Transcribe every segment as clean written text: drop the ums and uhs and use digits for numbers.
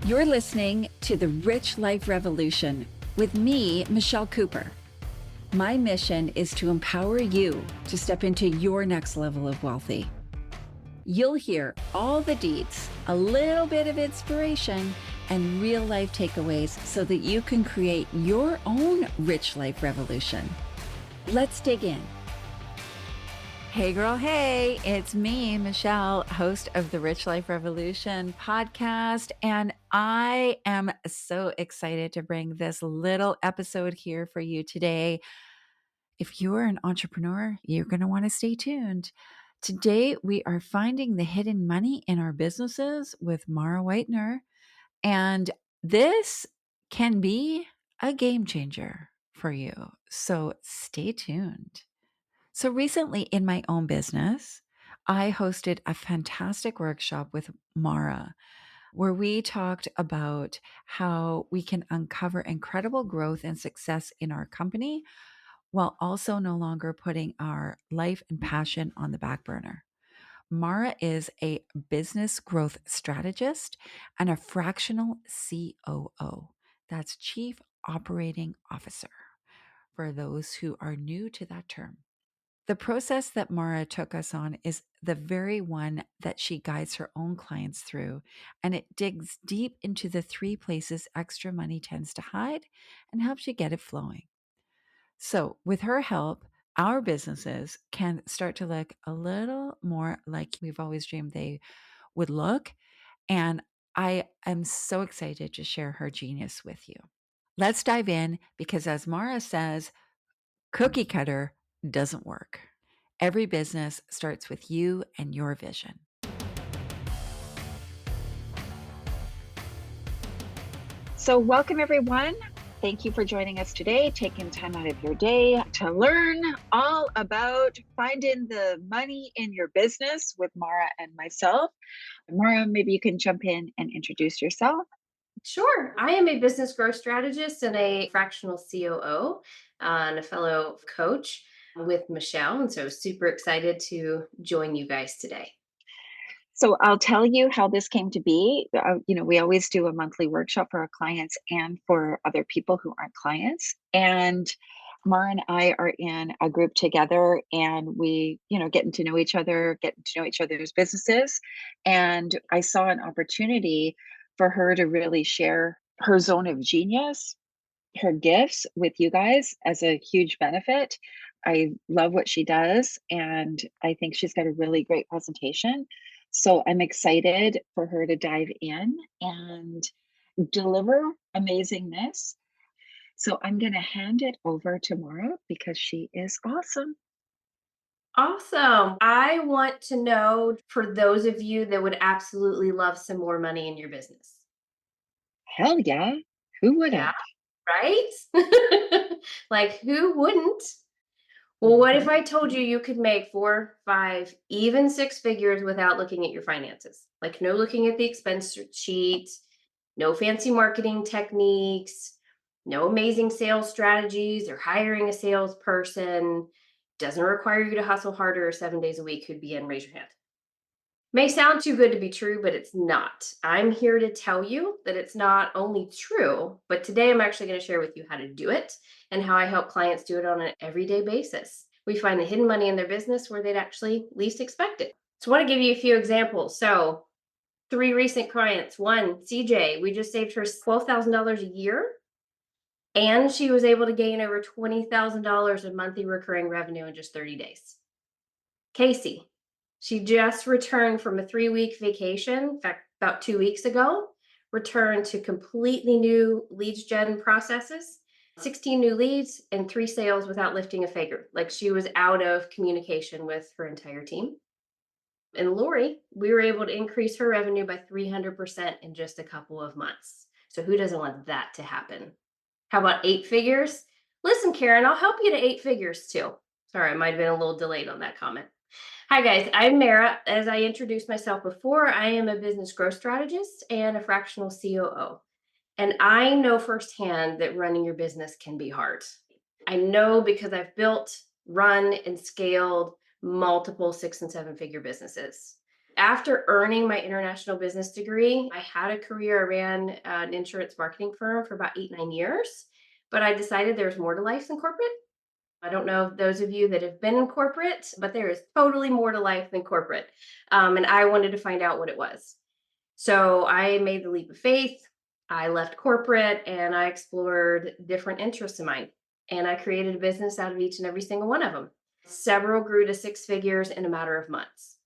You're listening to The Rich Life Revolution with me, Michelle Cooper. My mission is to empower you to step into your next level of wealthy. You'll hear all the deets, a little bit of inspiration, and real life takeaways so that you can create your own rich life revolution. Let's dig in. Hey girl, hey, it's me, Michelle, host of the Rich Life Revolution podcast, and I am so excited to bring this little episode here for you today. If you're an entrepreneur, you're going to want to stay tuned. Today, we are finding the hidden money in our businesses with Mara Whitener, and this can be a game changer for you. So stay tuned. So recently in my own business, I hosted a fantastic workshop with Mara where we talked about how we can uncover incredible growth and success in our company while also no longer putting our life and passion on the back burner. Mara is a business growth strategist and a fractional COO. That's Chief Operating Officer for those who are new to that term. The process that Mara took us on is the very one that she guides her own clients through, and it digs deep into the 3 places extra money tends to hide and helps you get it flowing. So, with her help, our businesses can start to look a little more like we've always dreamed they would look. And I am so excited to share her genius with you. Let's dive in because, as Mara says, cookie cutter doesn't work. Every business starts with you and your vision. So welcome everyone. Thank you for joining us today, taking time out of your day to learn all about finding the money in your business with Mara and myself. Mara, maybe you can jump in and introduce yourself. Sure. I am a business growth strategist and a fractional COO and a fellow coach with Michelle. And so super excited to join you guys today. So I'll tell you how this came to be. We always do a monthly workshop for our clients and for other people who aren't clients. And Mara and I are in a group together and we, getting to know each other, getting to know each other's businesses. And I saw an opportunity for her to really share her zone of genius, her gifts with you guys as a huge benefit. I love what she does, and I think she's got a really great presentation. So I'm excited for her to dive in and deliver amazingness. So I'm going to hand it over to Mara because she is awesome. Awesome. I want to know for those of you that would absolutely love some more money in your business. Hell yeah. Who wouldn't? Yeah, right? Like, who wouldn't? Well, what if I told you you could make 4, 5, even 6 figures without looking at your finances? Like, no looking at the expense sheet, no fancy marketing techniques, no amazing sales strategies or hiring a salesperson. Doesn't require you to hustle harder 7 days a week. Who'd be in? Raise your hand. May sound too good to be true, but it's not. I'm here to tell you that it's not only true, but today I'm actually going to share with you how to do it and how I help clients do it on an everyday basis. We find the hidden money in their business where they'd actually least expect it. So I want to give you a few examples. So 3 recent clients. One, CJ, we just saved her $12,000 a year, and she was able to gain over $20,000 in monthly recurring revenue in just 30 days. Casey, she just returned from a 3-week vacation, in fact, about 2 weeks ago, returned to completely new leads gen processes, 16 new leads and 3 sales without lifting a finger. Like, she was out of communication with her entire team. And Lori, we were able to increase her revenue by 300% in just a couple of months. So who doesn't want that to happen? How about 8 figures? Listen, Karen, I'll help you to 8 figures too. Sorry, I might have been a little delayed on that comment. Hi guys, I'm Mara. As I introduced myself before, I am a business growth strategist and a fractional COO. And I know firsthand that running your business can be hard. I know because I've built, run, and scaled multiple 6 and 7 figure businesses. After earning my international business degree, I had a career. I ran an insurance marketing firm for about 8, 9 years, but I decided there's more to life than corporate. I don't know if those of you that have been in corporate, but there is totally more to life than corporate. And I wanted to find out what it was. So I made the leap of faith. I left corporate and I explored different interests of mine. And I created a business out of each and every single one of them. Several grew to 6 figures in a matter of months.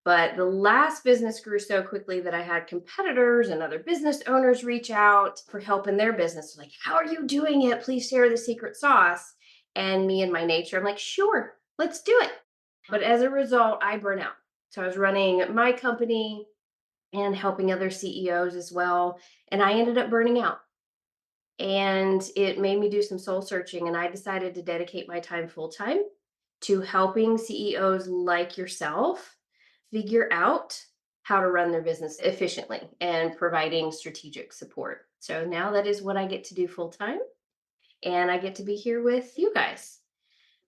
But the last business grew so quickly that I had competitors and other business owners reach out for help in their business. Like, how are you doing it? Please share the secret sauce. And me and my nature, I'm like, sure, let's do it. But as a result, I burn out. So I was running my company and helping other CEOs as well. And I ended up burning out. And it made me do some soul searching. And I decided to dedicate my time full time to helping CEOs like yourself figure out how to run their business efficiently and providing strategic support. So now that is what I get to do full time. And I get to be here with you guys.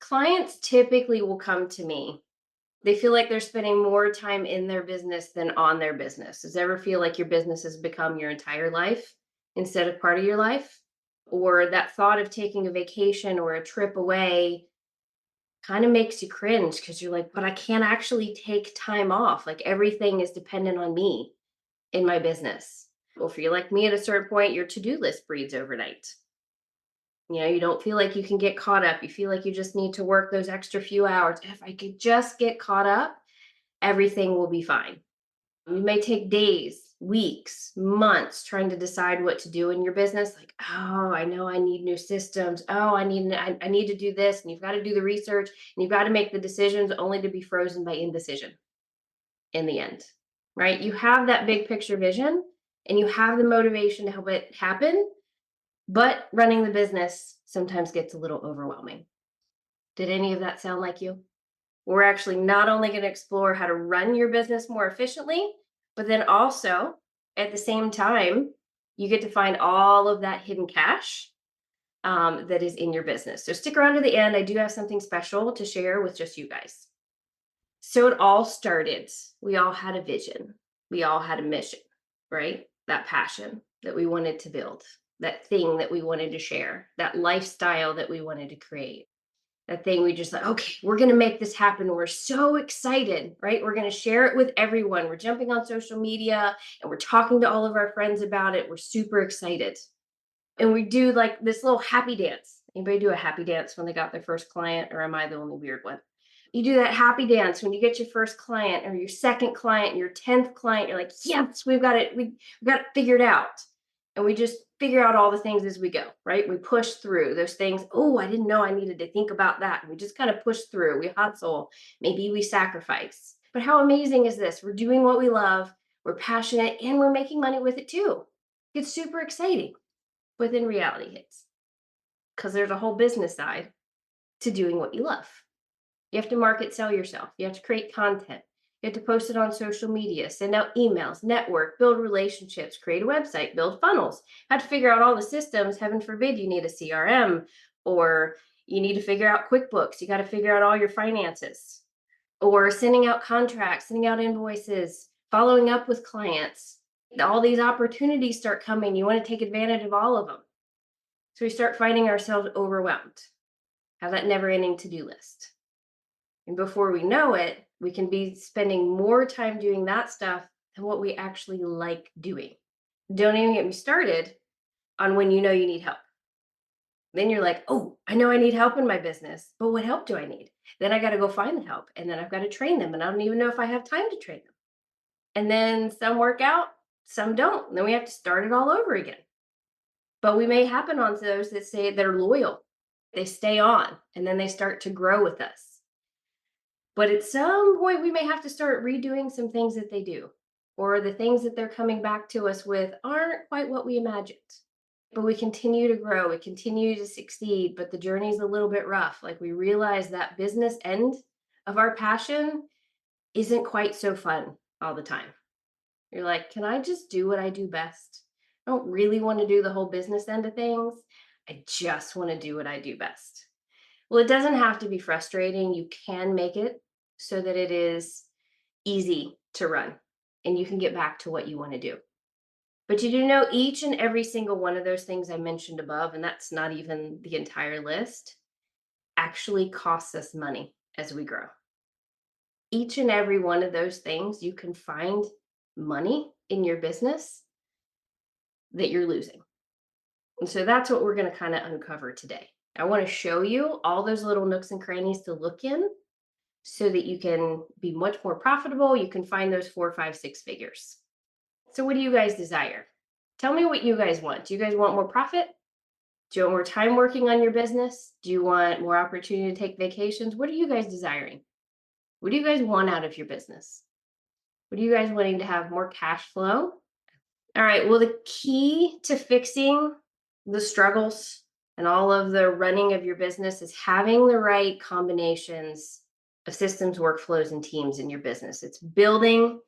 Clients typically will come to me. They feel like they're spending more time in their business than on their business. Does it ever feel like your business has become your entire life instead of part of your life? Or that thought of taking a vacation or a trip away kind of makes you cringe because you're like, but I can't actually take time off. Like everything is dependent on me in my business. Well, if you're like me at a certain point, your to do list breeds overnight. You don't feel like you can get caught up. You feel like you just need to work those extra few hours. If I could just get caught up, everything will be fine. You may take days, weeks, months trying to decide what to do in your business. Like, oh, I know I need new systems. Oh, I need to do this. And you've got to do the research and you've got to make the decisions only to be frozen by indecision in the end, right? You have that big picture vision and you have the motivation to help it happen. But running the business sometimes gets a little overwhelming. Did any of that sound like you? We're actually not only going to explore how to run your business more efficiently, but then also at the same time, you get to find all of that hidden cash that is in your business. So stick around to the end. I do have something special to share with just you guys. So it all started. We all had a vision. We all had a mission, right? That passion that we wanted to build, that thing that we wanted to share, that lifestyle that we wanted to create, that thing we just like, okay, we're going to make this happen. We're so excited, right? We're going to share it with everyone. We're jumping on social media and we're talking to all of our friends about it. We're super excited. And we do like this little happy dance. Anybody do a happy dance when they got their first client, or am I the only weird one? You do that happy dance when you get your first client or your second client, your 10th client. You're like, yes, we've got it. We got it figured out. And we just figure out all the things as we go, right? We push through those things. Oh, I didn't know I needed to think about that. And we just kind of push through. We hustle. Maybe we sacrifice. But how amazing is this? We're doing what we love. We're passionate and we're making money with it too. It's super exciting. But then reality hits because there's a whole business side to doing what you love. You have to market, sell yourself. You have to create content. You have to post it on social media, send out emails, network, build relationships, create a website, build funnels. Have to figure out all the systems. Heaven forbid you need a CRM or you need to figure out QuickBooks. You got to figure out all your finances or sending out contracts, sending out invoices, following up with clients. All these opportunities start coming. You want to take advantage of all of them. So we start finding ourselves overwhelmed. Have that never ending to-do list. And before we know it, we can be spending more time doing that stuff than what we actually like doing. Don't even get me started on when you know you need help. Then you're like, oh, I know I need help in my business, but what help do I need? Then I got to go find the help and then I've got to train them. And I don't even know if I have time to train them. And then some work out, some don't. And then we have to start it all over again. But we may happen on those that say they're loyal. They stay on and then they start to grow with us. But at some point, we may have to start redoing some things that they do, or the things that they're coming back to us with aren't quite what we imagined. But we continue to grow, we continue to succeed, but the journey's a little bit rough. Like we realize that business end of our passion isn't quite so fun all the time. You're like, can I just do what I do best? I don't really want to do the whole business end of things. I just want to do what I do best. Well, it doesn't have to be frustrating. You can make it so that it is easy to run, and you can get back to what you want to do. But you do know each and every single one of those things I mentioned above, and that's not even the entire list, actually costs us money as we grow. Each and every one of those things, you can find money in your business that you're losing. And so that's what we're going to kind of uncover today. I want to show you all those little nooks and crannies to look in so that you can be much more profitable. You can find those 4, 5, 6 figures. So, what do you guys desire? Tell me what you guys want. Do you guys want more profit? Do you want more time working on your business? Do you want more opportunity to take vacations? What are you guys desiring? What do you guys want out of your business? What are you guys wanting to have more cash flow? All right. Well, the key to fixing the struggles and all of the running of your business is having the right combinations of systems, workflows, and teams in your business. It's building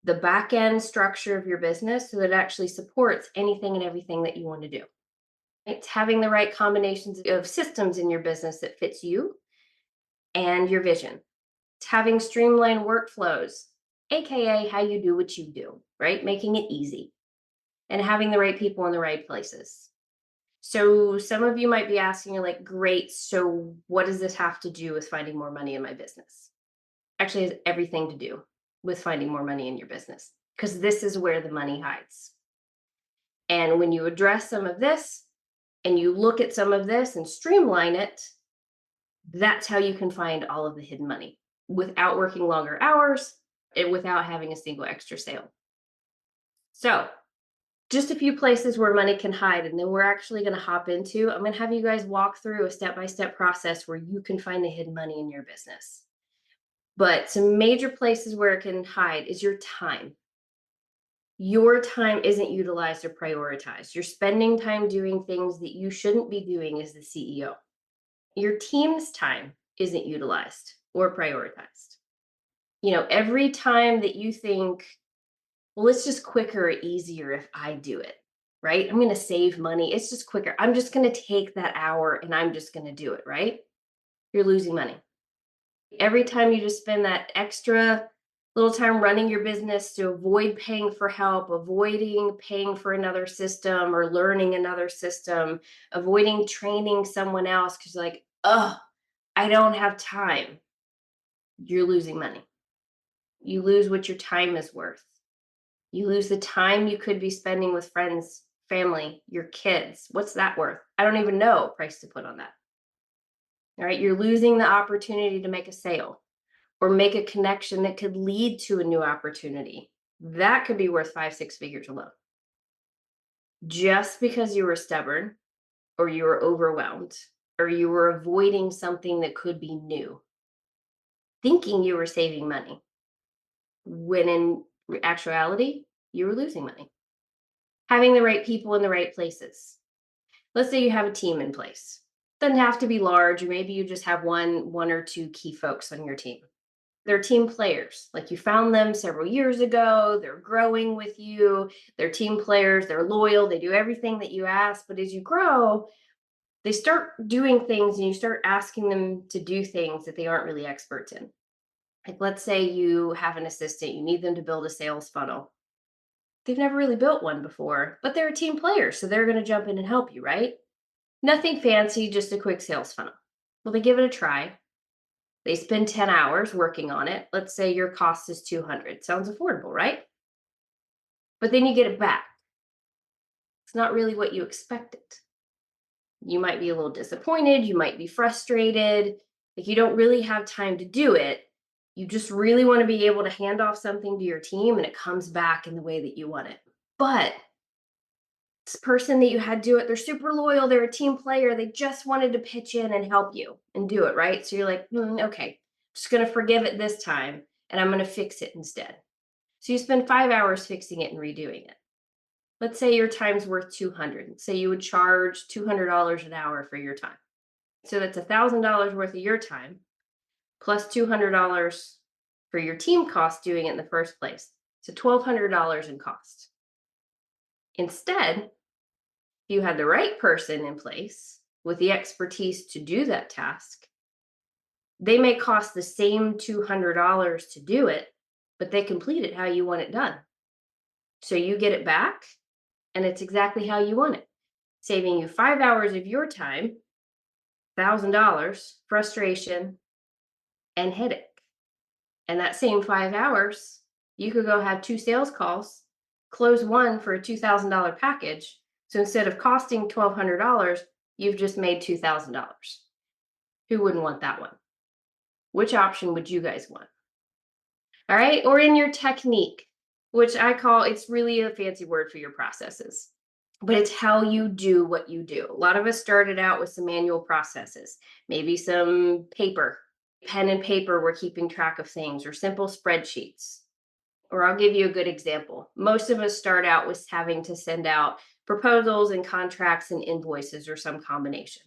the back end structure of your business so that it actually supports anything and everything that you want to do. It's having the right combinations of systems in your business that fits you and your vision. It's having streamlined workflows, AKA how you do what you do, right? Making it easy and having the right people in the right places. So some of you might be asking, you're like, great, so what does this have to do with finding more money in my business? Actually, it has everything to do with finding more money in your business, because this is where the money hides. And when you address some of this and you look at some of this and streamline it, that's how you can find all of the hidden money without working longer hours and without having a single extra sale. So just a few places where money can hide, and then we're actually going to hop into, I'm going to have you guys walk through a step-by-step process where you can find the hidden money in your business. But some major places where it can hide is your time. Your time isn't utilized or prioritized. You're spending time doing things that you shouldn't be doing as the CEO. Your team's time isn't utilized or prioritized. Every time that you think, well, it's just quicker or easier if I do it, right? I'm going to save money. It's just quicker. I'm just going to take that hour and I'm just going to do it, right? You're losing money. Every time you just spend that extra little time running your business to avoid paying for help, avoiding paying for another system or learning another system, avoiding training someone else because you're like, oh, I don't have time. You're losing money. You lose what your time is worth. You lose the time you could be spending with friends, family, your kids. What's that worth? I don't even know price to put on that. All right. You're losing the opportunity to make a sale or make a connection that could lead to a new opportunity. That could be worth 5, 6 figures alone. Just because you were stubborn or you were overwhelmed or you were avoiding something that could be new, thinking you were saving money, when in actuality, you were losing money. Having the right people in the right places. Let's say you have a team in place. Doesn't have to be large, or maybe you just have one or two key folks on your team. They're team players. Like you found them several years ago, they're growing with you, they're team players, they're loyal, they do everything that you ask. But as you grow, they start doing things and you start asking them to do things that they aren't really experts in. Like let's say you have an assistant, you need them to build a sales funnel. They've never really built one before, but they're a team player, so they're going to jump in and help you, right? Nothing fancy, just a quick sales funnel. Well, they give it a try. They spend 10 hours working on it. Let's say your cost is $200. Sounds affordable, right? But then you get it back. It's not really what you expected. You might be a little disappointed. You might be frustrated. Like you don't really have time to do it. You just really want to be able to hand off something to your team and it comes back in the way that you want it. But this person that you had do it, they're super loyal. They're a team player. They just wanted to pitch in and help you and do it, right? So you're like, okay, I'm just going to forgive it this time and I'm going to fix it instead. So you spend 5 hours fixing it and redoing it. Let's say your time's worth $200. Say you would charge $200 an hour for your time. So that's $1,000 worth of your time plus $200 for your team cost doing it in the first place. So $1,200 in cost. Instead, if you had the right person in place with the expertise to do that task, they may cost the same $200 to do it, but they complete it how you want it done. So you get it back and it's exactly how you want it, saving you 5 hours of your time, $1,000, frustration, and headache. And that same 5 hours, you could go have 2 sales calls, close one for a $2,000 package. So instead of costing $1,200, you've just made $2,000. Who wouldn't want that one? Which option would you guys want? All right. Or in your technique, which I call, it's really a fancy word for your processes, but it's how you do what you do. A lot of us started out with some manual processes, maybe some paper, pen and paper, we're keeping track of things, or simple spreadsheets. Or I'll give you a good example. Most of us start out with having to send out proposals and contracts and invoices or some combination.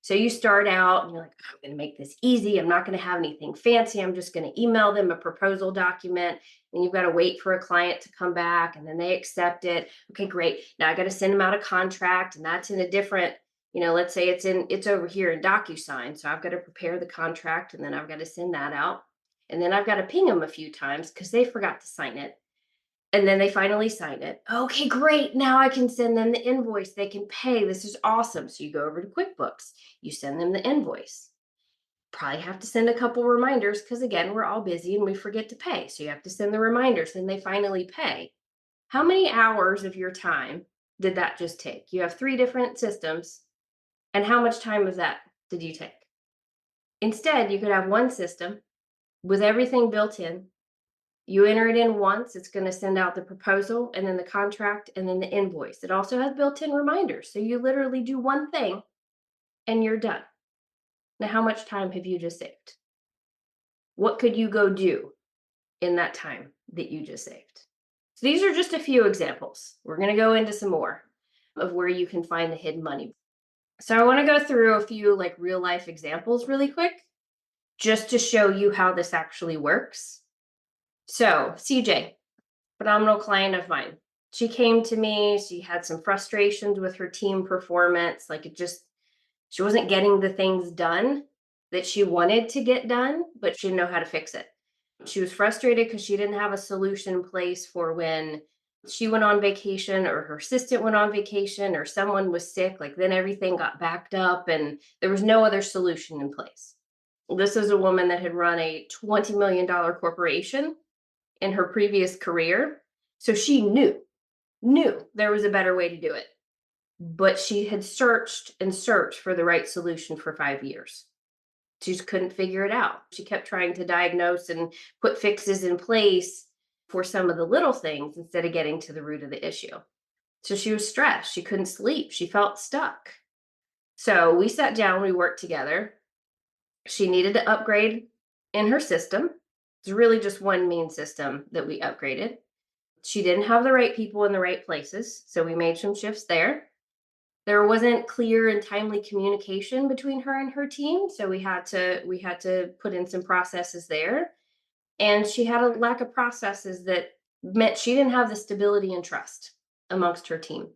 So you start out and you're like, I'm going to make this easy. I'm not going to have anything fancy. I'm just going to email them a proposal document. And you've got to wait for a client to come back and then they accept it. Okay, great. Now I got to send them out a contract, and that's in a different, let's say it's over here in DocuSign. So I've got to prepare the contract and then I've got to send that out. And then I've got to ping them a few times because they forgot to sign it. And then they finally sign it. Okay, great. Now I can send them the invoice. They can pay. This is awesome. So you go over to QuickBooks. You send them the invoice. Probably have to send a couple reminders because, again, we're all busy and we forget to pay. So you have to send the reminders. Then they finally pay. How many hours of your time did that just take? You have 3 different systems. And how much time of that did you take? Instead, you could have one system with everything built in. You enter it in once, it's going to send out the proposal and then the contract and then the invoice. It also has built-in reminders. So you literally do one thing and you're done. Now, how much time have you just saved? What could you go do in that time that you just saved? So these are just a few examples. We're going to go into some more of where you can find the hidden money. So I want to go through a few real life examples really quick, just to show you how this actually works. So CJ, phenomenal client of mine. She came to me, she had some frustrations with her team performance. She wasn't getting the things done that she wanted to get done, but she didn't know how to fix it. She was frustrated because she didn't have a solution in place for when she went on vacation or her assistant went on vacation or someone was sick. Then everything got backed up and there was no other solution in place. This is a woman that had run a $20 million corporation in her previous career. So she knew there was a better way to do it. But she had searched and searched for the right solution for 5 years. She just couldn't figure it out. She kept trying to diagnose and put fixes in place for some of the little things instead of getting to the root of the issue. So she was stressed. She couldn't sleep. She felt stuck. So we sat down, we worked together. She needed to upgrade in her system. It's really just one main system that we upgraded. She didn't have the right people in the right places, so we made some shifts there. There wasn't clear and timely communication between her and her team, so we had to put in some processes there. And she had a lack of processes that meant she didn't have the stability and trust amongst her team.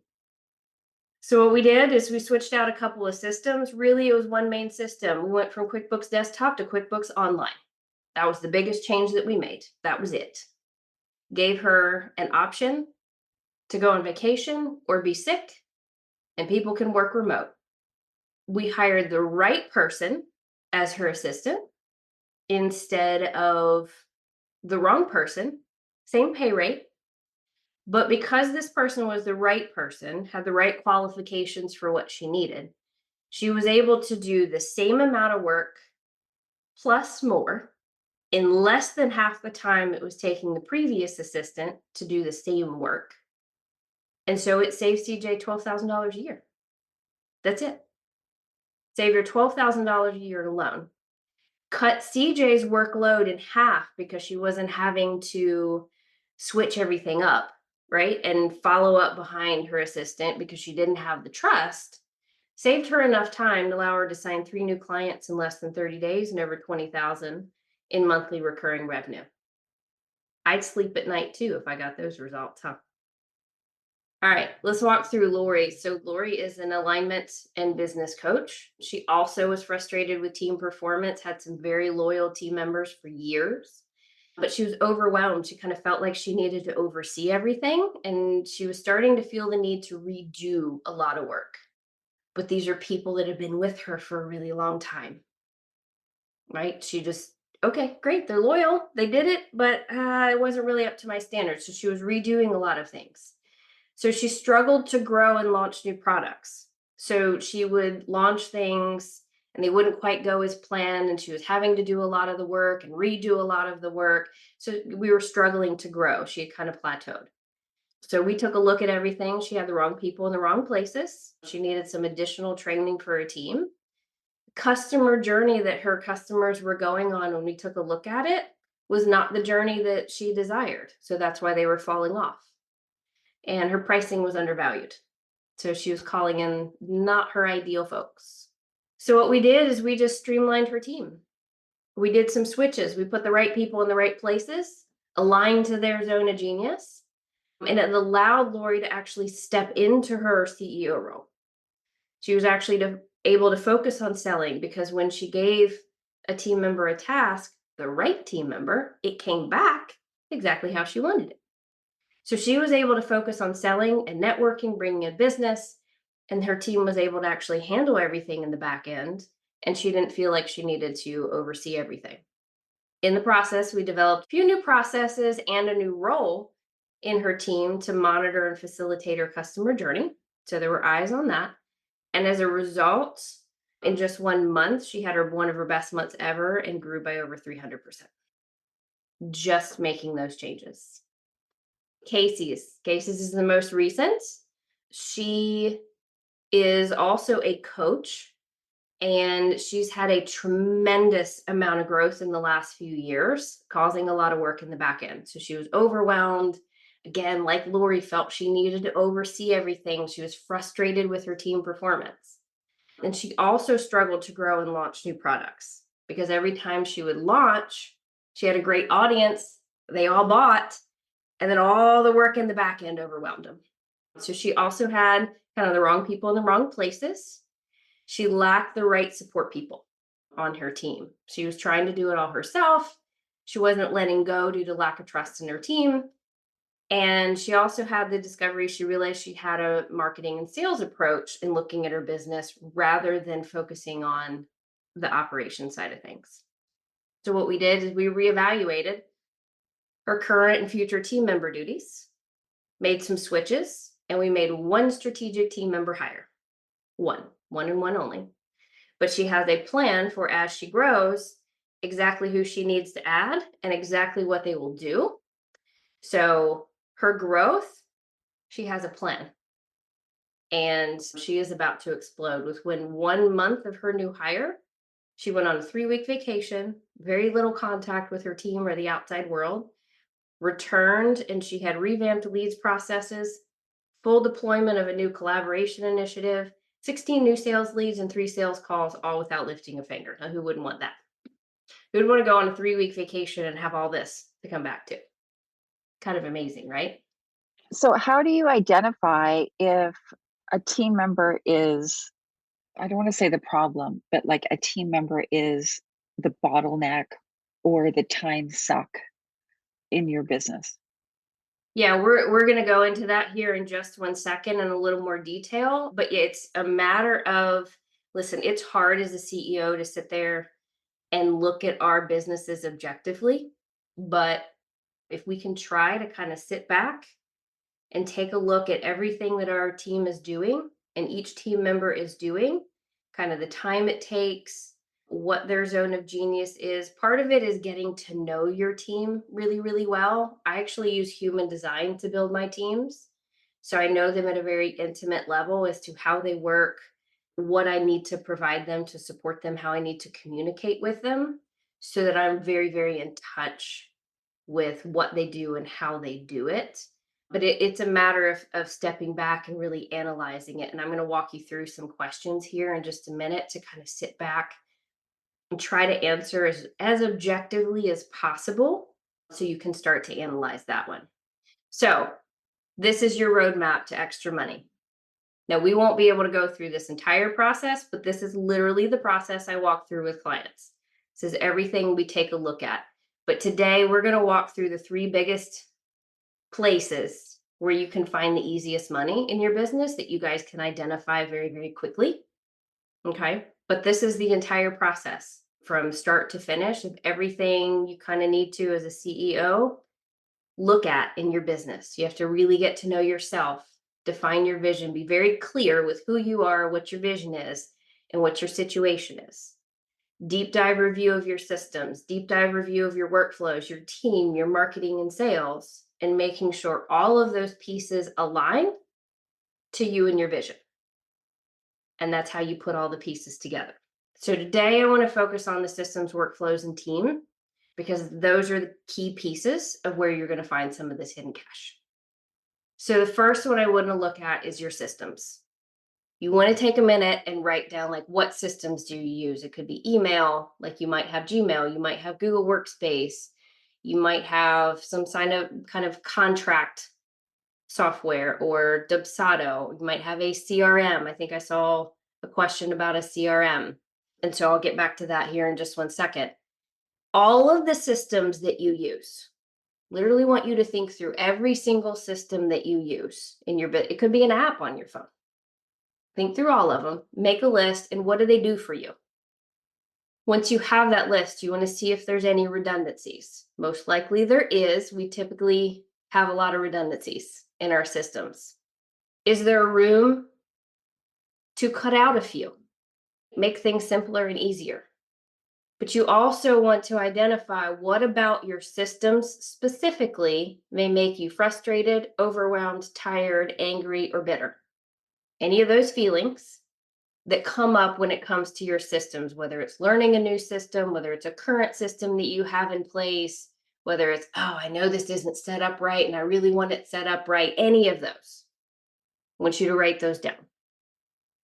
So what we did is we switched out a couple of systems. Really, it was one main system. We went from QuickBooks Desktop to QuickBooks Online. That was the biggest change that we made. That was it. Gave her an option to go on vacation or be sick, and people can work remote. We hired the right person as her assistant instead of the wrong person, same pay rate. But because this person was the right person, had the right qualifications for what she needed, she was able to do the same amount of work plus more in less than half the time it was taking the previous assistant to do the same work. And so it saved CJ $12,000 a year. That's it. Save her $12,000 a year alone. Cut CJ's workload in half because she wasn't having to switch everything up, right? And follow up behind her assistant because she didn't have the trust. Saved her enough time to allow her to sign 3 new clients in less than 30 days and over $20,000 in monthly recurring revenue. I'd sleep at night too if I got those results, huh? All right, let's walk through Lori. So Lori is an alignment and business coach. She also was frustrated with team performance, had some very loyal team members for years. but she was overwhelmed. She kind of felt like she needed to oversee everything, and she was starting to feel the need to redo a lot of work. But these are people that have been with her for a really long time, right? She just, okay, great, they're loyal, they did it, but it wasn't really up to my standards. So she was redoing a lot of things. So she struggled to grow and launch new products. So she would launch things and they wouldn't quite go as planned. And she was having to do a lot of the work and redo a lot of the work. So we were struggling to grow. She had kind of plateaued. So we took a look at everything. She had the wrong people in the wrong places. She needed some additional training for a team. Customer journey that her customers were going on when we took a look at it was not the journey that she desired. So that's why they were falling off. And her pricing was undervalued. So she was calling in not her ideal folks. So what we did is we just streamlined her team. We did some switches. We put the right people in the right places, aligned to their zone of genius, and it allowed Lori to actually step into her CEO role. She was actually able to focus on selling, because when she gave a team member a task, the right team member, it came back exactly how she wanted it. So she was able to focus on selling and networking, bringing in business, and her team was able to actually handle everything in the back end. And she didn't feel like she needed to oversee everything. In the process, we developed a few new processes and a new role in her team to monitor and facilitate her customer journey. So there were eyes on that. And as a result, in just 1 month, she had one of her best months ever and grew by over 300%. Just making those changes. Casey's is the most recent. She is also a coach, and she's had a tremendous amount of growth in the last few years, causing a lot of work in the back end. So she was overwhelmed. Again, like Lori felt she needed to oversee everything. She was frustrated with her team performance. And she also struggled to grow and launch new products, because every time she would launch, she had a great audience. They all bought, and then all the work in the back end overwhelmed them. So she also had kind of the wrong people in the wrong places. She lacked the right support people on her team. She was trying to do it all herself. She wasn't letting go due to lack of trust in her team. And she also had the discovery, she realized she had a marketing and sales approach in looking at her business rather than focusing on the operation side of things. So what we did is we reevaluated her current and future team member duties, made some switches, and we made one strategic team member hire. One and one only. But she has a plan for, as she grows, exactly who she needs to add and exactly what they will do. So her growth, she has a plan. And she is about to explode. Within 1 month of her new hire, she went on a 3-week vacation, very little contact with her team or the outside world, returned, and she had revamped leads processes, full deployment of a new collaboration initiative, 16 new sales leads and 3 sales calls, all without lifting a finger. Now, who wouldn't want that? Who would want to go on a 3-week vacation and have all this to come back to? Kind of amazing, right? So how do you identify if a team member is, I don't want to say the problem, but like a team member is the bottleneck or the time suck in your business? Yeah, we're going to go into that here in just 1 second in a little more detail, but yeah, it's a matter of, listen, it's hard as a CEO to sit there and look at our businesses objectively, but if we can try to kind of sit back and take a look at everything that our team is doing and each team member is doing, kind of the time it takes, what their zone of genius is. Part of it is getting to know your team really, really well. I actually use human design to build my teams. So I know them at a very intimate level as to how they work, what I need to provide them to support them, how I need to communicate with them, so that I'm very, very in touch with what they do and how they do it. But it's a matter of stepping back and really analyzing it. And I'm going to walk you through some questions here in just a minute to kind of sit back and try to answer as objectively as possible so you can start to analyze that one. So this is your roadmap to extra money. Now, we won't be able to go through this entire process, but this is literally the process I walk through with clients. This is everything we take a look at. But today we're going to walk through the 3 biggest places where you can find the easiest money in your business that you guys can identify very, very quickly. Okay. But this is the entire process from start to finish of everything you kind of need to as a CEO look at in your business. You have to really get to know yourself, define your vision, be very clear with who you are, what your vision is, and what your situation is. Deep dive review of your systems, deep dive review of your workflows, your team, your marketing and sales, and making sure all of those pieces align to you and your vision. And that's how you put all the pieces together. So today I want to focus on the systems, workflows, and team, because those are the key pieces of where you're going to find some of this hidden cash. So the first one I want to look at is your systems. You want to take a minute and write down, like, what systems do you use? It could be email, like you might have Gmail, you might have Google Workspace, you might have some kind of contract software, or Dubsado. You might have a CRM. I think I saw a question about a CRM. And so I'll get back to that here in just one second. All of the systems that you use, literally want you to think through every single system that you use in your it could be an app on your phone. Think through all of them, make a list, and what do they do for you? Once you have that list, you want to see if there's any redundancies. Most likely there is. We typically have a lot of redundancies in our systems. Is there room to cut out a few? Make things simpler and easier. But you also want to identify what about your systems specifically may make you frustrated, overwhelmed, tired, angry, or bitter. Any of those feelings that come up when it comes to your systems, whether it's learning a new system, whether it's a current system that you have in place, whether it's, oh, I know this isn't set up right and I really want it set up right, any of those. I want you to write those down.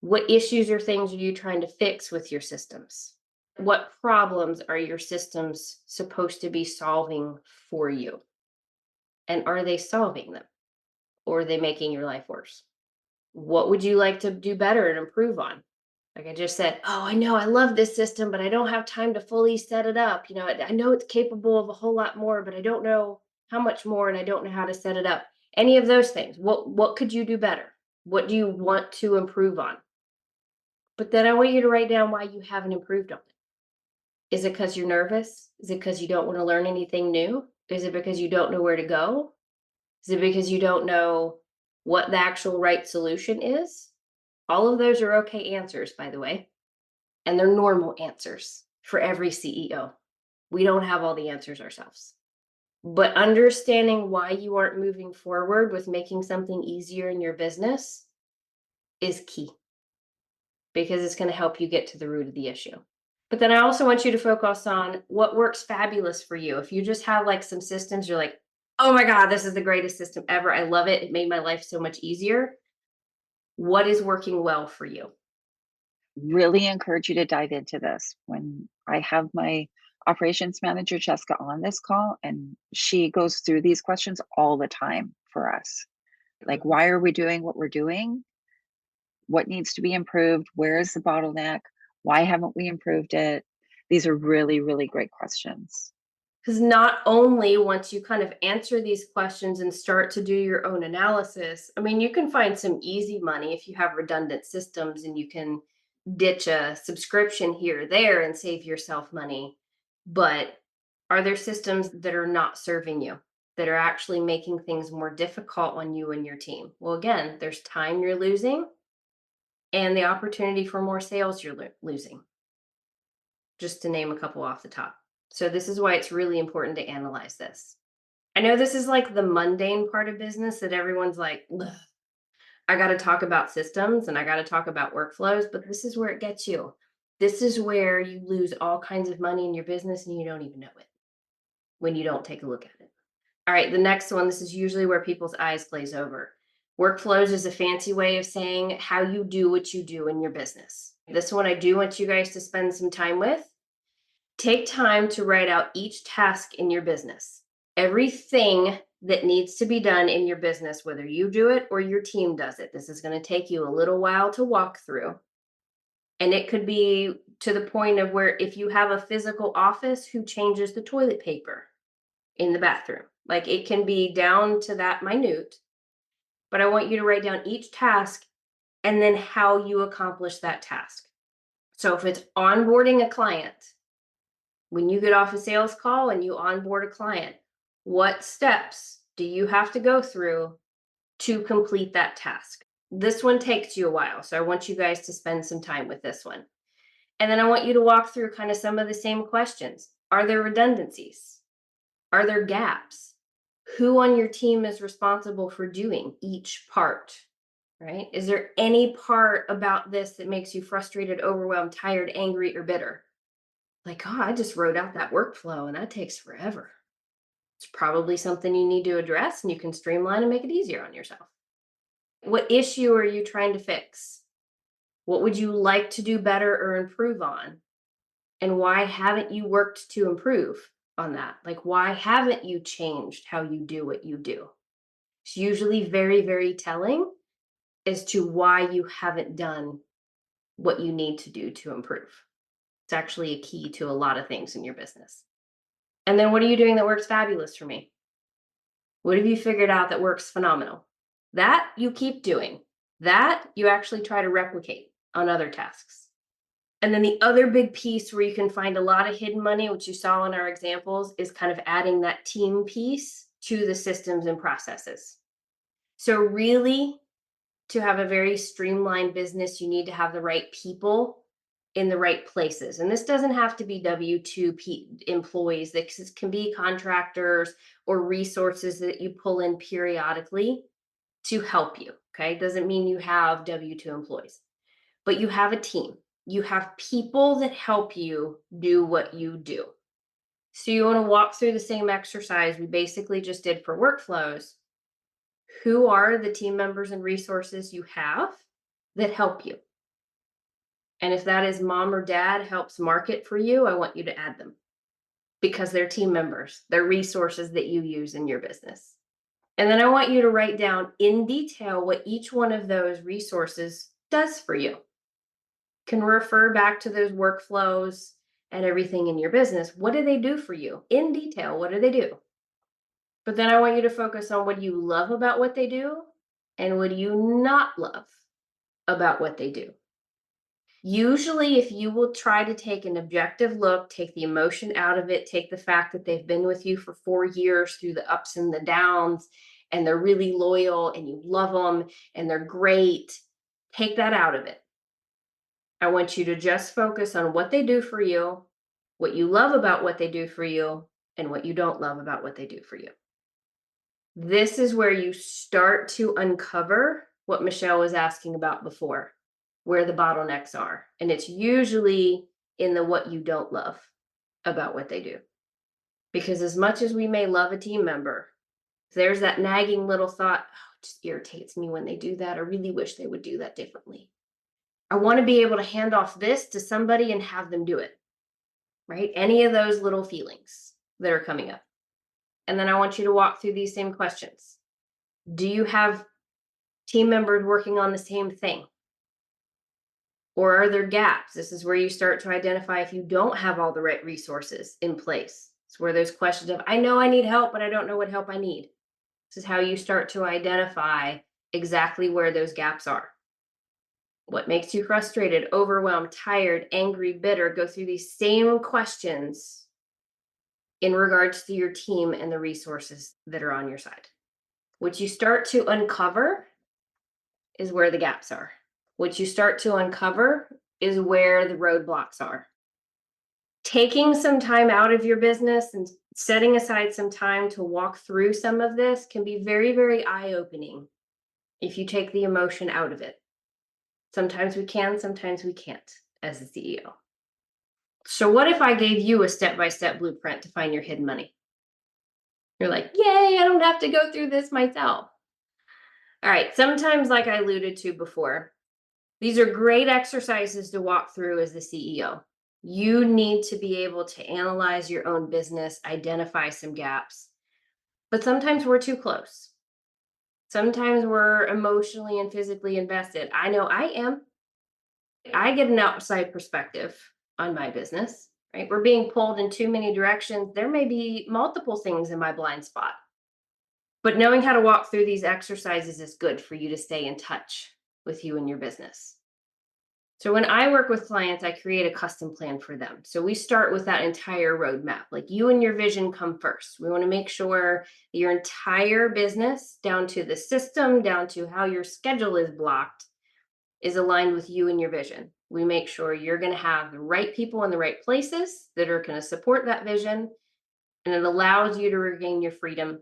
What issues or things are you trying to fix with your systems? What problems are your systems supposed to be solving for you? And are they solving them? Or are they making your life worse? What would you like to do better and improve on? Like I just said, oh, I know I love this system, but I don't have time to fully set it up. I know it's capable of a whole lot more, but I don't know how much more, and I don't know how to set it up. Any of those things. What could you do better? What do you want to improve on? But then I want you to write down why you haven't improved on it. Is it because you're nervous? Is it because you don't want to learn anything new? Is it because you don't know where to go? Is it because you don't know what the actual right solution is? All of those are okay answers, by the way, and they're normal answers for every CEO. We don't have all the answers ourselves. But understanding why you aren't moving forward with making something easier in your business is key, because it's going to help you get to the root of the issue. But then I also want you to focus on what works fabulous for you. If you just have like some systems, you're like, oh my God, this is the greatest system ever. I love it. It made my life so much easier. What is working well for you? Really encourage you to dive into this. When I have my operations manager, Jessica, on this call, and she goes through these questions all the time for us. Like, why are we doing what we're doing? What needs to be improved? Where is the bottleneck? Why haven't we improved it? These are really, really great questions. Because not only once you kind of answer these questions and start to do your own analysis, I mean, you can find some easy money if you have redundant systems and you can ditch a subscription here or there and save yourself money. But are there systems that are not serving you, that are actually making things more difficult on you and your team? Well, again, there's time you're losing and the opportunity for more sales you're losing, just to name a couple off the top. So this is why it's really important to analyze this. I know this is like the mundane part of business that everyone's like, ugh, I got to talk about systems and I got to talk about workflows, but this is where it gets you. This is where you lose all kinds of money in your business and you don't even know it when you don't take a look at it. All right, the next one, this is usually where people's eyes glaze over. Workflows is a fancy way of saying how you do what you do in your business. This one I do want you guys to spend some time with. Take time to write out each task in your business. Everything that needs to be done in your business, whether you do it or your team does it. This is going to take you a little while to walk through. And it could be to the point of where if you have a physical office, who changes the toilet paper? in the bathroom. Like it can be down to that minute, but I want you to write down each task and then how you accomplish that task. So if it's onboarding a client, when you get off a sales call and you onboard a client, what steps do you have to go through to complete that task? This one takes you a while, so I want you guys to spend some time with this one. And then I want you to walk through kind of some of the same questions. Are there redundancies? Are there gaps? Who on your team is responsible for doing each part? Right? Is there any part about this that makes you frustrated, overwhelmed, tired, angry, or bitter? Like, oh, I just wrote out that workflow and that takes forever. It's probably something you need to address and you can streamline and make it easier on yourself. What issue are you trying to fix? What would you like to do better or improve on? And why haven't you worked to improve on that? Like, why haven't you changed how you do what you do? It's usually very, very telling as to why you haven't done what you need to do to improve. It's actually a key to a lot of things in your business. And then what are you doing that works fabulous for me? What have you figured out that works phenomenal? That you keep doing. That you actually try to replicate on other tasks. And then the other big piece where you can find a lot of hidden money, which you saw in our examples, is kind of adding that team piece to the systems and processes. So really, to have a very streamlined business, you need to have the right people in the right places. And this doesn't have to be W-2 employees. This can be contractors or resources that you pull in periodically to help you. Okay. Doesn't mean you have W-2 employees, but you have a team. You have people that help you do what you do. So you want to walk through the same exercise we basically just did for workflows. Who are the team members and resources you have that help you? And if that is mom or dad helps market for you, I want you to add them because they're team members. They're resources that you use in your business. And then I want you to write down in detail what each one of those resources does for you. Can refer back to those workflows and everything in your business. What do they do for you? In detail, what do they do? But then I want you to focus on what you love about what they do and what you not love about what they do. Usually, if you will try to take an objective look, take the emotion out of it, take the fact that they've been with you for 4 years through the ups and the downs, and they're really loyal and you love them and they're great, take that out of it. I want you to just focus on what they do for you, what you love about what they do for you, and what you don't love about what they do for you. This is where you start to uncover what Michelle was asking about before, where the bottlenecks are. And it's usually in the what you don't love about what they do. Because as much as we may love a team member, there's that nagging little thought, oh, it just irritates me when they do that. I really wish they would do that differently. I want to be able to hand off this to somebody and have them do it, right? Any of those little feelings that are coming up. And then I want you to walk through these same questions. Do you have team members working on the same thing? Or are there gaps? This is where you start to identify if you don't have all the right resources in place. It's where those questions of, I know I need help, but I don't know what help I need. This is how you start to identify exactly where those gaps are. What makes you frustrated, overwhelmed, tired, angry, bitter? Go through these same questions in regards to your team and the resources that are on your side. What you start to uncover is where the gaps are. What you start to uncover is where the roadblocks are. Taking some time out of your business and setting aside some time to walk through some of this can be very, very eye-opening if you take the emotion out of it. Sometimes we can, sometimes we can't as the CEO. So what if I gave you a step-by-step blueprint to find your hidden money? You're like, yay, I don't have to go through this myself. All right, sometimes, like I alluded to before, these are great exercises to walk through as the CEO. You need to be able to analyze your own business, identify some gaps. But sometimes we're too close. Sometimes we're emotionally and physically invested. I know I am. I get an outside perspective on my business, right? We're being pulled in too many directions. There may be multiple things in my blind spot. But knowing how to walk through these exercises is good for you to stay in touch with you and your business. So when I work with clients, I create a custom plan for them. So we start with that entire roadmap. Like you and your vision come first. We want to make sure your entire business, down to the system, down to how your schedule is blocked, is aligned with you and your vision. We make sure you're going to have the right people in the right places that are going to support that vision. And it allows you to regain your freedom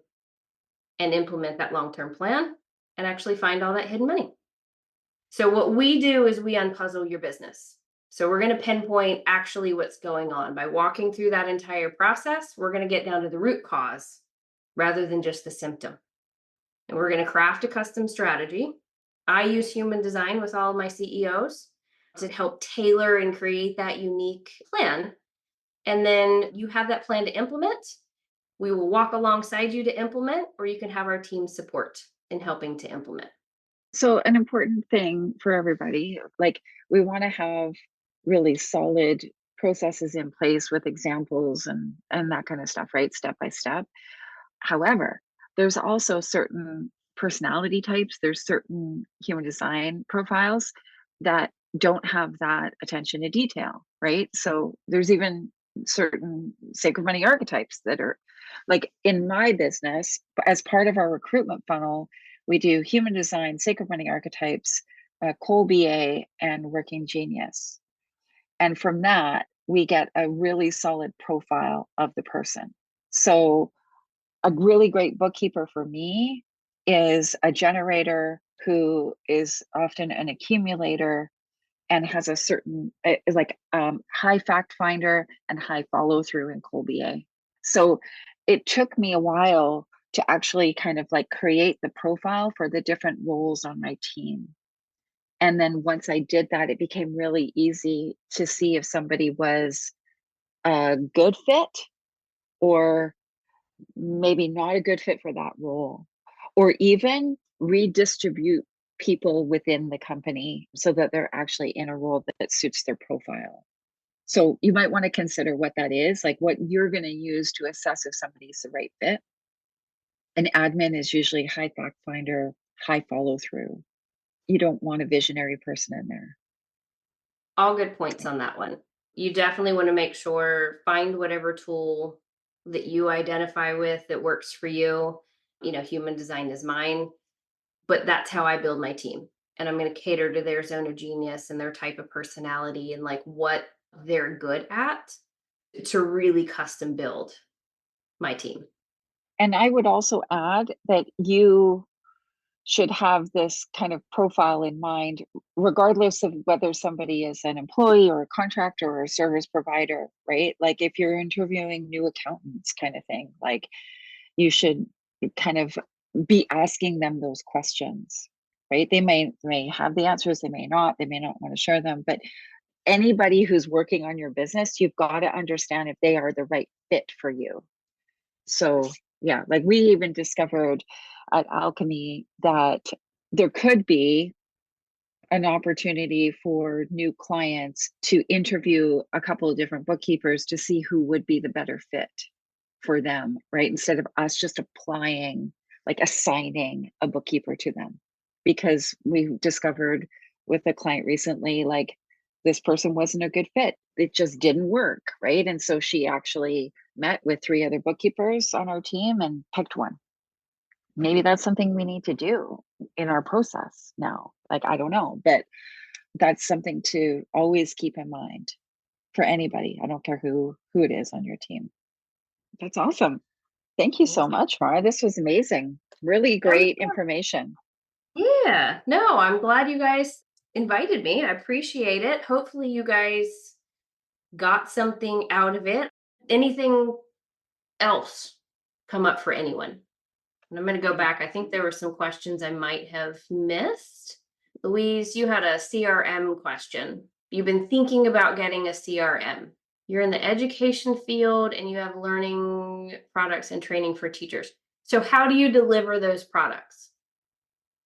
and implement that long-term plan and actually find all that hidden money. So what we do is we unpuzzle your business. So we're going to pinpoint actually what's going on. By walking through that entire process, we're going to get down to the root cause rather than just the symptom. And we're going to craft a custom strategy. I use human design with all of my CEOs to help tailor and create that unique plan. And then you have that plan to implement. We will walk alongside you to implement, or you can have our team support in helping to implement. So an important thing for everybody, like we want to have really solid processes in place with examples and that kind of stuff, right? Step by step. However, there's also certain personality types, there's certain human design profiles that don't have that attention to detail, right? So there's even certain sacred money archetypes that are like in my business, as part of our recruitment funnel, we do human design, sacred money archetypes, Colby and working genius. And from that, we get a really solid profile of the person. So a really great bookkeeper for me is a generator who is often an accumulator and has a certain high fact finder and high follow through in Colby. So it took me a while to actually kind of like create the profile for the different roles on my team. And then once I did that, it became really easy to see if somebody was a good fit or maybe not a good fit for that role, or even redistribute people within the company so that they're actually in a role that suits their profile. So you might want to consider what that is, like what you're going to use to assess if somebody's the right fit. An admin is usually high fact finder, high follow through. You don't want a visionary person in there. All good points on that one. You definitely want to make sure, find whatever tool that you identify with that works for you. You know, human design is mine, but that's how I build my team. And I'm going to cater to their zone of genius and their type of personality and like what they're good at to really custom build my team. And I would also add that you should have this kind of profile in mind, regardless of whether somebody is an employee or a contractor or a service provider, right? Like if you're interviewing new accountants kind of thing, like you should kind of be asking them those questions, right? They may have the answers, they may not want to share them, but anybody who's working on your business, you've got to understand if they are the right fit for you. So yeah, like we even discovered at Alchemy that there could be an opportunity for new clients to interview a couple of different bookkeepers to see who would be the better fit for them, right? Instead of us just applying, like assigning a bookkeeper to them. Because we discovered with a client recently, like this person wasn't a good fit. It just didn't work, right? And so she actually met with 3 other bookkeepers on our team and picked one. Maybe that's something we need to do in our process now. Like, I don't know, but that's something to always keep in mind for anybody. I don't care who it is on your team. That's awesome. Thank you so much, Mara. This was amazing. Really great information. Yeah, no, I'm glad you guys invited me. I appreciate it. Hopefully, you guys got something out of it. Anything else come up for anyone? And I'm going to go back. I think there were some questions I might have missed. Louise, you had a CRM question. You've been thinking about getting a CRM. You're in the education field and you have learning products and training for teachers. So how do you deliver those products?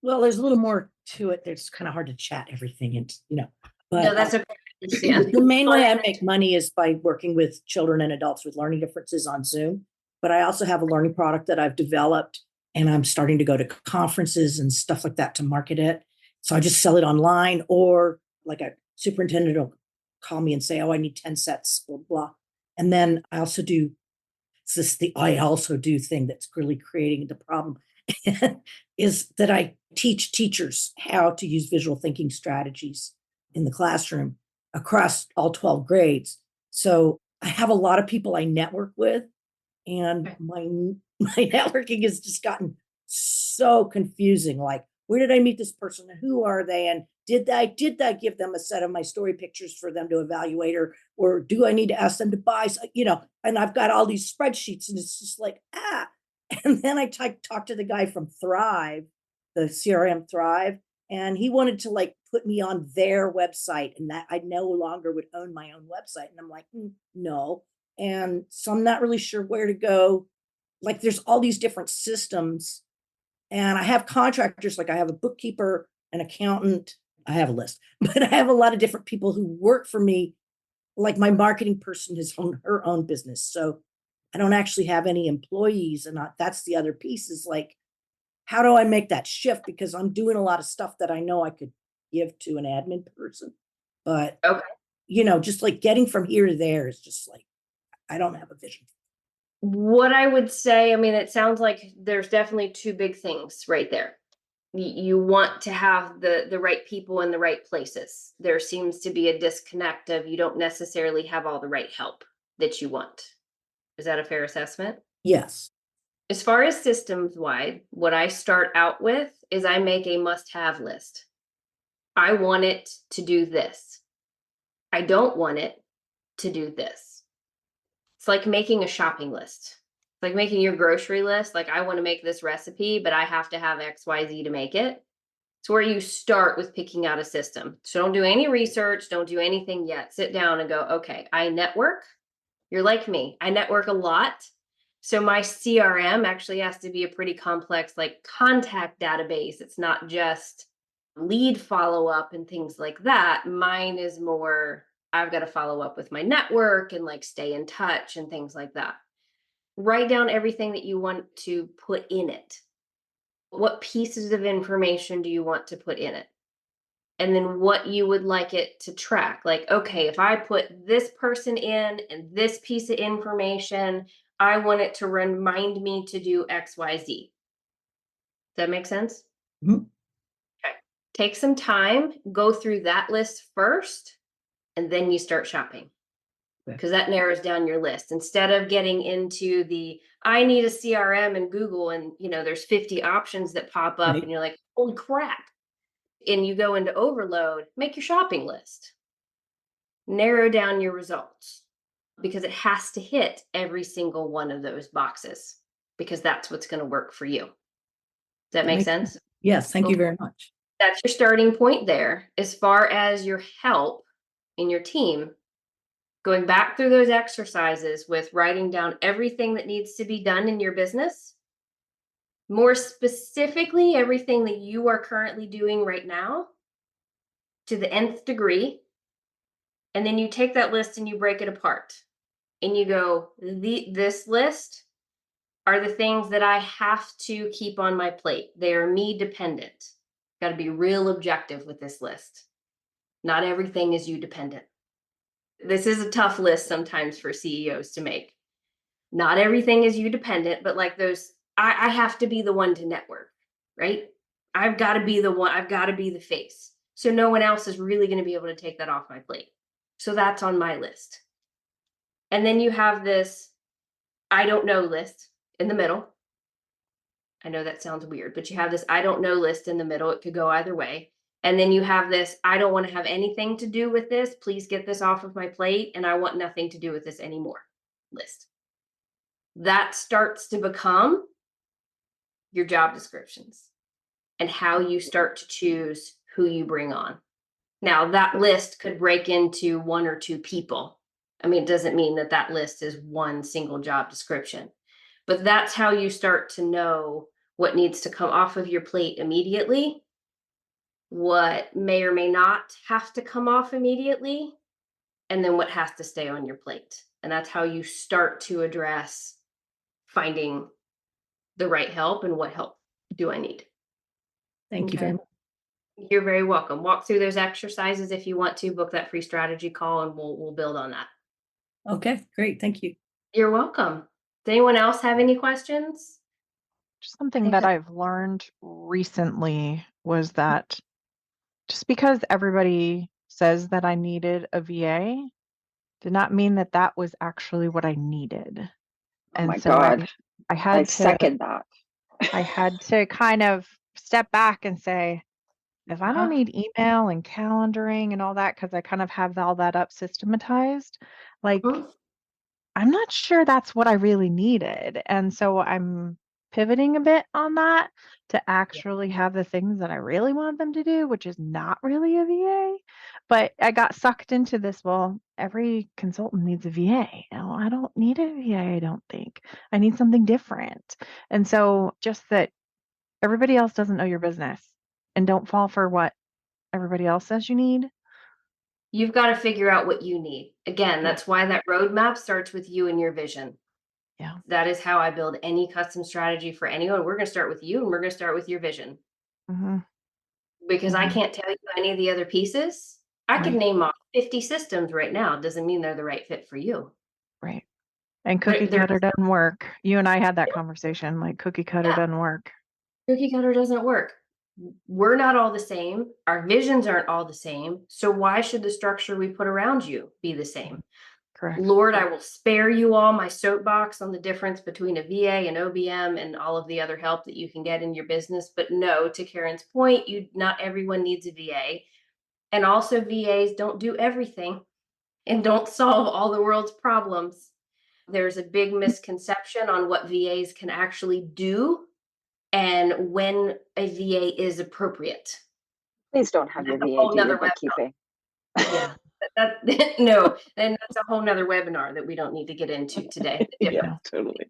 Well, there's a little more to it. It's kind of hard to chat everything and, No, but that's okay. understand. The main way I make money is by working with children and adults with learning differences on Zoom. But I also have a learning product that I've developed, and I'm starting to go to conferences and stuff like that to market it. So I just sell it online, or like a superintendent will call me and say, oh, I need 10 sets, blah, blah. And then I also do I also do thing that's really creating the problem is that I teach teachers how to use visual thinking strategies in the classroom across all 12 grades. So I have a lot of people I network with, and Okay. my networking has just gotten so confusing. Like, where did I meet this person? Who are they? And did I give them a set of my story pictures for them to evaluate, or do I need to ask them to buy? And I've got all these spreadsheets, and it's just like, And then I talked to the guy from Thrive, the CRM Thrive, and he wanted to like put me on their website, and that I no longer would own my own website. And I'm like, no. And so I'm not really sure where to go. Like, there's all these different systems, and I have contractors, like I have a bookkeeper, an accountant, I have a list, but I have a lot of different people who work for me. Like, my marketing person has her own business. So I don't actually have any employees. And that's the other piece, is like, how do I make that shift? Because I'm doing a lot of stuff that I know I could give to an admin person. But, Okay. just like getting from here to there is just like, I don't have a vision. What I would say, I mean, it sounds like there's definitely two big things right there. You want to have the right people in the right places. There seems to be a disconnect of you don't necessarily have all the right help that you want. Is that a fair assessment? Yes. As far as systems wide, what I start out with is I make a must have list. I want it to do this. I don't want it to do this. It's like making a shopping list. It's like making your grocery list. Like, I want to make this recipe, but I have to have XYZ to make it. It's where you start with picking out a system. So don't do any research, don't do anything yet. Sit down and go, okay, I network. You're like me. I network a lot. So my CRM actually has to be a pretty complex, like, contact database. It's not just lead follow up and things like that. Mine is more, I've got to follow up with my network and like stay in touch and things like that. Write down everything that you want to put in it. What pieces of information do you want to put in it? And then what you would like it to track. Like, okay, if I put this person in and this piece of information, I want it to remind me to do XYZ. Does that make sense? Mhm. Okay. Take some time, go through that list first, and then you start shopping. Okay. Because that narrows down your list. Instead of getting into the, I need a CRM and Google, and there's 50 options that pop up, Right. and you're like, holy crap. And you go into overload, make your shopping list. Narrow down your results, because it has to hit every single one of those boxes, because that's what's going to work for you. Does that make sense? Yes. Thank you very much. That's your starting point there. As far as your help in your team, going back through those exercises with writing down everything that needs to be done in your business, more specifically, everything that you are currently doing right now to the nth degree. And then you take that list and you break it apart and you go, this list are the things that I have to keep on my plate. They are me dependent. Got to be real objective with this list. Not everything is you dependent. This is a tough list sometimes for CEOs to make. Not everything is you dependent, but like those, I have to be the one to network, right? I've got to be the one, I've got to be the face. So no one else is really going to be able to take that off my plate. So that's on my list. And then you have this I don't know list in the middle. I know that sounds weird, but you have this I don't know list in the middle. It could go either way. And then you have this I don't want to have anything to do with this. Please get this off of my plate. And I want nothing to do with this anymore list. That starts to become your job descriptions and how you start to choose who you bring on. Now, that list could break into one or two people. I mean, it doesn't mean that that list is one single job description, but that's how you start to know what needs to come off of your plate immediately, what may or may not have to come off immediately, and then what has to stay on your plate. And that's how you start to address finding the right help and what help do I need. Thank you Okay. very much. You're very welcome. Walk through those exercises if you want to. Book that free strategy call, and we'll build on that. Okay, great. Thank you. You're welcome. Does anyone else have any questions? Just something that I've learned recently was that just because everybody says that I needed a VA did not mean that that was actually what I needed. Oh And my so God. I I had to second that. I had to kind of step back and say, if I don't need email and calendaring and all that, because I kind of have all that up systematized, like Mhm. I'm not sure that's what I really needed. And so I'm pivoting a bit on that to actually have the things that I really want them to do, which is not really a VA. But I got sucked into this. Well, every consultant needs a VA. No, I don't need a VA, I don't think. I need something different. And so just that everybody else doesn't know your business and don't fall for what everybody else says you need. You've got to figure out what you need. Again, Yeah. that's why that roadmap starts with you and your vision. Yeah. That is how I build any custom strategy for anyone. We're going to start with you, and we're going to start with your vision, Hmm. because I Mhm. can't tell you any of the other pieces. I could Right. name off 50 systems right now. It doesn't mean they're the right fit for you. Right. And They're, cookie they're cutter doesn't work. You and I had that conversation, like cookie cutter yeah, doesn't work. cookie cutter doesn't work. We're not all the same. Our visions aren't all the same. So why should the structure we put around you be the same? Correct. Lord, I will spare you all my soapbox on the difference between a VA and OBM and all of the other help that you can get in your business. But no, to Karen's point, not everyone needs a VA. And also VAs don't do everything and don't solve all the world's problems. There's a big misconception on what VAs can actually do and when a VA is appropriate. Please don't have That's your a VA whole do your nother webinar. bookkeeping. Yeah. No, and that's a whole nother webinar that we don't need to get into today. The Yeah, difference. totally.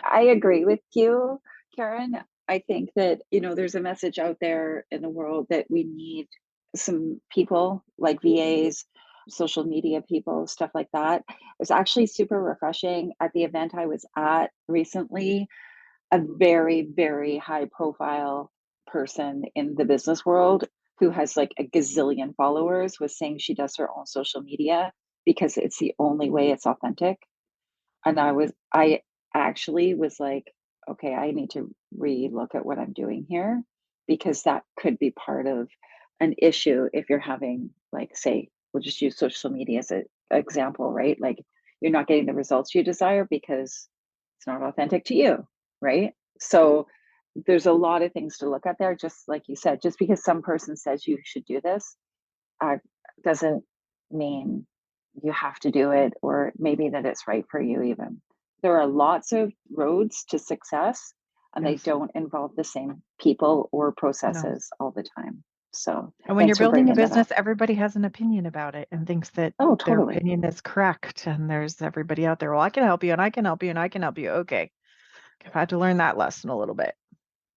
I agree with you, Karen. I think that, there's a message out there in the world that we need some people like VAs, social media people, stuff like that. It was actually super refreshing at the event I was at recently. A very, very high profile person in the business world who has like a gazillion followers was saying she does her own social media because it's the only way it's authentic. And I actually was like, okay, I need to relook at what I'm doing here because that could be part of an issue if you're having, like, say, we'll just use social media as an example, right? Like, you're not getting the results you desire because it's not authentic to you, right? So there's a lot of things to look at there. Just like you said, just because some person says you should do this, uh, doesn't mean you have to do it, or maybe that it's right for you even. There are lots of roads to success, and they Yes. don't involve the same people or No. processes all the time. So And when you're thanks for building a bringing that up. business, everybody has an opinion about it and thinks that Oh, their totally. opinion is correct. And there's everybody out there, well, I can help you and I can help you and I can help you. Okay. I've had to learn that lesson a little bit.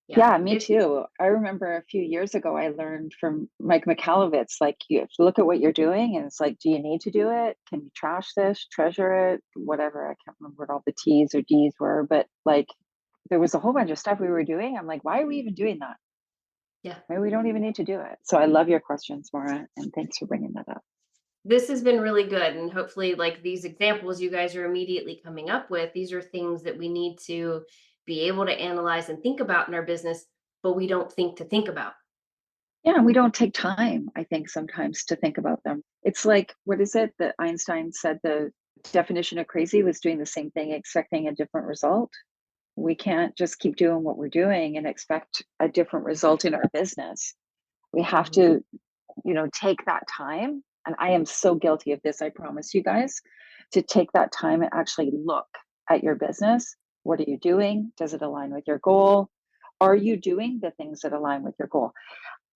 Yeah, me too. I remember a few years ago, I learned from Mike McAlevitz, like, you have to look at what you're doing, and it's like, do you need to do it? Can you trash this, treasure it, whatever? I can't remember what all the T's or D's were, but like, there was a whole bunch of stuff we were doing. I'm like, why are we even doing that? Yeah. Maybe we don't even need to do it. So I love your questions, Mara, and thanks for bringing that up. This has been really good. And hopefully, like these examples you guys are immediately coming up with, these are things that we need to be able to analyze and think about in our business, but we don't think to think about. Yeah, and we don't take time, I think, sometimes to think about them. It's like, what is it that Einstein said the definition of crazy was doing the same thing, expecting a different result? We can't just keep doing what we're doing and expect a different result in our business. We have to, take that time. And I am so guilty of this, I promise you guys, to take that time and actually look at your business. What are you doing? Does it align with your goal? Are you doing the things that align with your goal?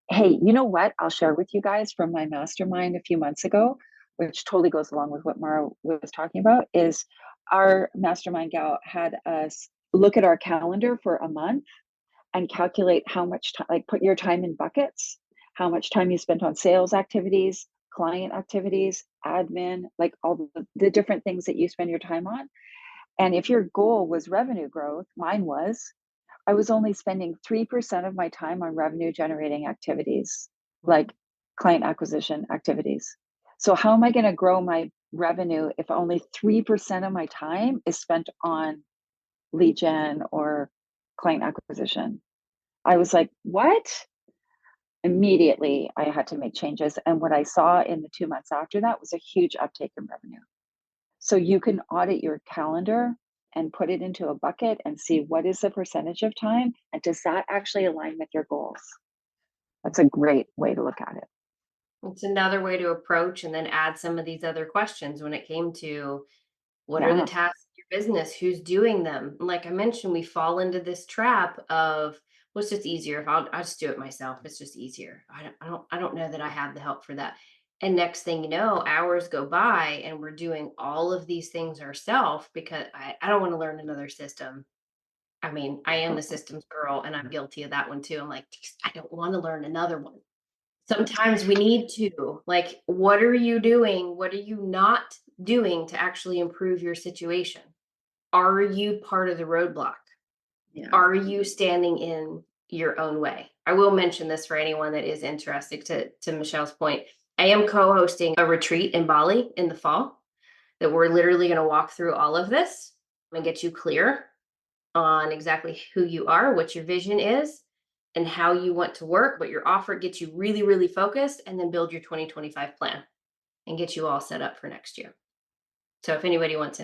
Hey, you know what? I'll share with you guys from my mastermind a few months ago, which totally goes along with what Mara was talking about, is our mastermind gal had us look at our calendar for a month and calculate how much time, like, put your time in buckets, how much time you spent on sales activities, client activities, admin, like all the different things that you spend your time on. And if your goal was revenue growth, mine was, I was only spending 3% of my time on revenue generating activities, like client acquisition activities. So how am I going to grow my revenue if only 3% of my time is spent on lead gen or client acquisition? I was like, what? Immediately, I had to make changes. And what I saw in the 2 months after that was a huge uptake in revenue. So you can audit your calendar and put it into a bucket and see what is the percentage of time and does that actually align with your goals? That's a great way to look at it. It's another way to approach and then add some of these other questions when it came to what are the Yeah, tasks in your business? Who's doing them? And like I mentioned, we fall into this trap of, well, it's just easier if I'll just do it myself. It's just easier. I don't know that I have the help for that. And next thing you know, hours go by and we're doing all of these things ourselves because I don't want to learn another system. I mean, I am the systems girl and I'm guilty of that one too. I'm like, "Geez, I don't want to learn another one." Sometimes we need to, like, what are you doing? What are you not doing to actually improve your situation? Are you part of the roadblock? yeah. Are you standing in your own way? I will mention this for anyone that is interested to Michelle's point. I am co-hosting a retreat in Bali in the fall that we're literally going to walk through all of this and get you clear on exactly who you are, what your vision is, and how you want to work, what your offer gets you really, really focused, and then build your 2025 plan and get you all set up for next year. So if anybody wants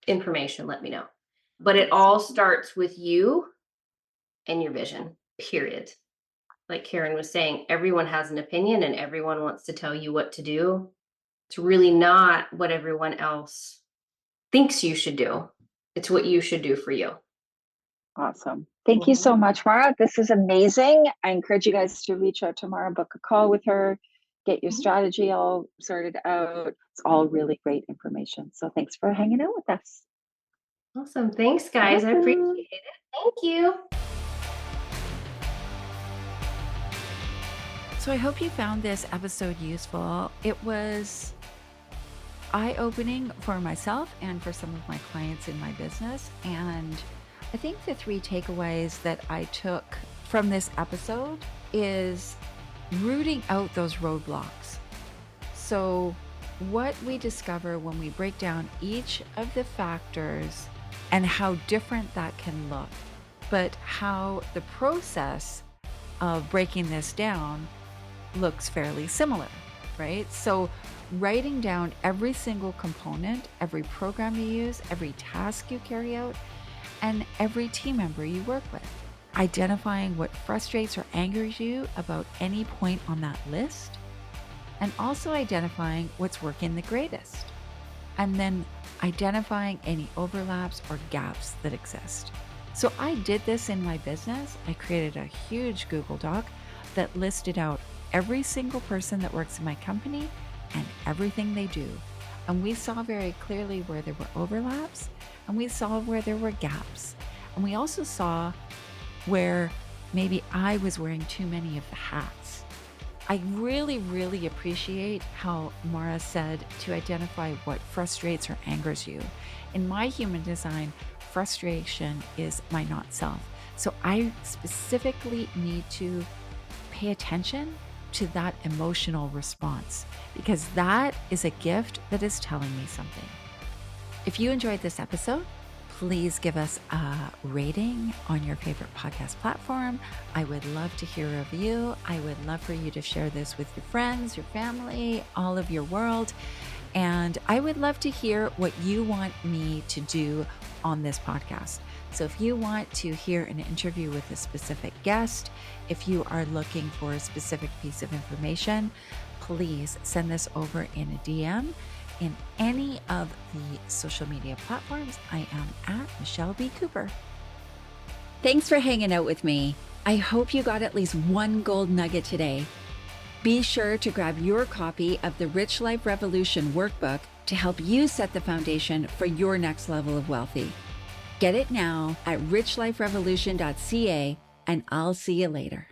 information, let me know. But it all starts with you and your vision, period. Like Karen was saying, everyone has an opinion and everyone wants to tell you what to do. It's really not what everyone else thinks you should do. It's what you should do for you. Awesome. Thank you so much, Mara. This is amazing. I encourage you guys to reach out to Mara, book a call with her, get your strategy all sorted out. It's all really great information. So thanks for hanging out with us. Awesome. Thanks, guys. I appreciate Awesome. it. Thank you. So I hope you found this episode useful. It was eye-opening for myself and for some of my clients in my business. And I think the 3 takeaways that I took from this episode is rooting out those roadblocks. So what we discover when we break down each of the factors and how different that can look, but how the process of breaking this down looks fairly similar, right? So writing down every single component, every program you use, every task you carry out, and every team member you work with. Identifying what frustrates or angers you about any point on that list, and also identifying what's working the greatest. And then identifying any overlaps or gaps that exist. So I did this in my business. I created a huge Google Doc that listed out every single person that works in my company and everything they do. And we saw very clearly where there were overlaps, and we saw where there were gaps. And we also saw where maybe I was wearing too many of the hats. I really, really appreciate how Mara said to identify what frustrates or angers you. In my human design, frustration is my not self. So I specifically need to pay attention to that emotional response, because that is a gift that is telling me something. If you enjoyed this episode, please give us a rating on your favorite podcast platform. I would love to hear a review. I would love for you to share this with your friends, your family, all of your world. And I would love to hear what you want me to do on this podcast. So if you want to hear an interview with a specific guest, if you are looking for a specific piece of information, please send this over in a DM in any of the social media platforms. I am at Michelle B. Cooper. Thanks for hanging out with me. I hope you got at least one gold nugget today. Be sure to grab your copy of the Rich Life Revolution workbook to help you set the foundation for your next level of wealthy. Get it now at richliferevolution.ca, and I'll see you later.